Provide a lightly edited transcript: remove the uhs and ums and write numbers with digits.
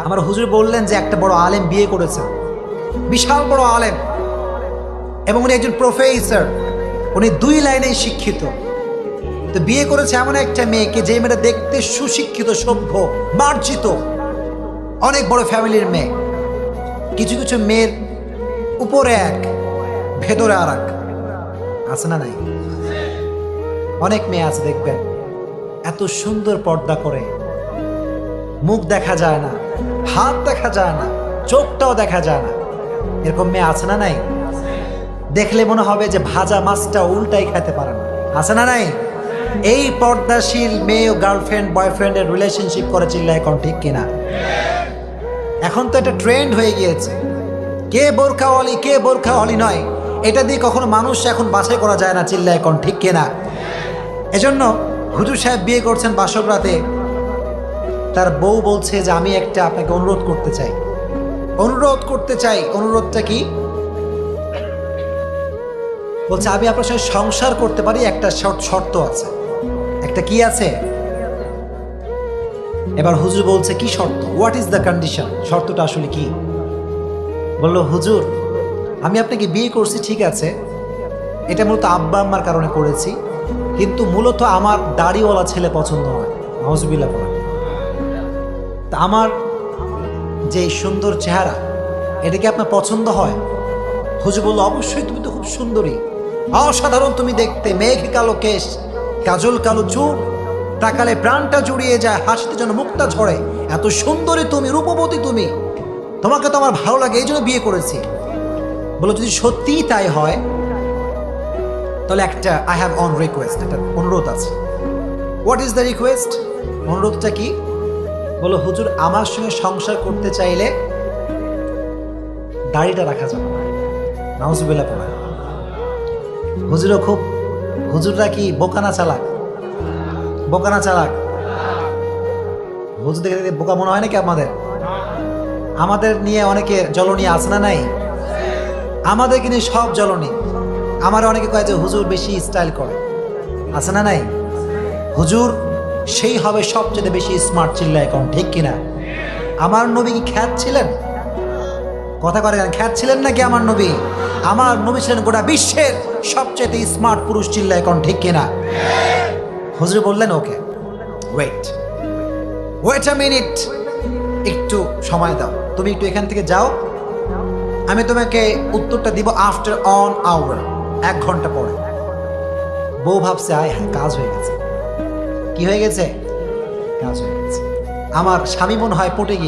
আমার হুজুর বললেন যে একটা বড় আলেম বিয়ে করেছেন, বিশাল বড় আলেম, এবং উনি একজন প্রফেসর, উনি 2 লাইনেই শিক্ষিত। তো বিয়ে করেছে এমন একটা মেয়েকে, যে মেয়েটা দেখতে সুশিক্ষিত, সভ্য, মার্জিত, অনেক বড় ফ্যামিলির মেয়ে। কিছু কিছু মেয়ের উপরে এক, ভেতরে আর এক, আছে না নাই? অনেক মেয়ে আছে দেখবেন এত সুন্দর পর্দা করে, মুখ দেখা যায় না, হাত দেখা যায় না, চোখটাও দেখা যায় না, এরকম মেয়ে আছে না নাই? দেখলে মনে হবে যে ভাজা মাছটা উল্টাই খেতে পারে না, আছে না নাই? এই পর্দাশীল মেয়ে গার্লফ্রেন্ড বয়ফ্রেন্ডের রিলেশনশিপ করে, চিল্লায় এখন ঠিক কিনা? এখন তো এটা ট্রেন্ড হয়ে গিয়েছে, কে বোরখাওয়ালি কে বোরখাওয়ালি নয়, এটা দিয়ে কখনো মানুষ এখন বাছাই করা যায় না, চিল্লায় এখন ঠিক কিনা? এজন্য হুজুর সাহেব বিয়ে করছেন বাসর রাতে, তার বউ বলছে যে আমি একটা আপনাকে অনুরোধ করতে চাই। অনুরোধটা কি? বলছে আমি আপনার সঙ্গে সংসার করতে পারি, একটা শর্ত আছে। একটা কি আছে? এবার হুজুর বলছে কি শর্ত, হোয়াট ইজ দ্য কন্ডিশন, শর্তটা আসলে কি? বলল হুজুর আমি আপনাকে বিয়ে করছি ঠিক আছে, এটা মূলত আব্বা আম্মার কারণে করেছি, কিন্তু মূলত আমার দাড়িওয়ালা ছেলে পছন্দ হয়। নাউজুবিল্লাহ বলেন। তা আমার যে সুন্দর চেহারা, এটা কি আপনার পছন্দ হয়? হুজুর বলল অবশ্যই, তুমি তো খুব সুন্দরী, অসাধারণ তুমি দেখতে, মেঘ কালো কেশ, কাজল কালো চুল, তাকালে প্রাণটা জুড়িয়ে যায়, হাসিতে যেন মুক্তা ঝরে, এত সুন্দরী তুমি, রূপবতী তুমি, তোমাকে তো আমার ভালো লাগে, এই জন্য বিয়ে করেছি। বলো যদি সত্যিই তাই হয় তাহলে একটা আই হ্যাভ অন রিকোয়েস্ট, একটা অনুরোধ আছে। What is the request? অনুরোধটা কি? বলো হুজুর আমার সঙ্গে সংসার করতে চাইলে দাড়িটা রাখা যাবে না। নাউজুবিল্লাহ পড়া। হুজুরও খুব, হুজুররা কি বোকানা চালাক? বোকানা চালাক। হুজুর দেখে বোকা মনে হয় নাকি আমাদের? আমাদের নিয়ে অনেকে জ্বলনী আছে না নাই? আমাদেরকে নিয়ে সব জ্বলনী। আমার অনেকে কয় যে হুজুর বেশি স্টাইল করে, আছে না নাই? হুজুর সেই হবে সবচেয়ে বেশি স্মার্ট, চিল্লায় এখন ঠিক কিনা? আমার নবী কি খ্যাত ছিলেন? কথা করে খ্যাত ছিলেন নাকি আমার নবী? আমার নবী ছিলেন গোটা বিশ্বের সবচেয়ে স্মার্ট পুরুষ, চিল্লায় এখন ঠিক কিনা? হুজুর বললেন ওকে ওয়েট আ মিনিট, একটু সময় দাও, তুমি একটু এখান থেকে যাও, আমি তোমাকে উত্তরটা দিব আফটার অন আওয়ার, 1 ঘন্টা পরে। বউ ভাবছে আয় হ্যাঁ, কাজ হয়ে গেছে। কি হয়ে গেছে? কাজ হয়ে গেছে। আমার স্বামী মনে হয় পটে গিয়ে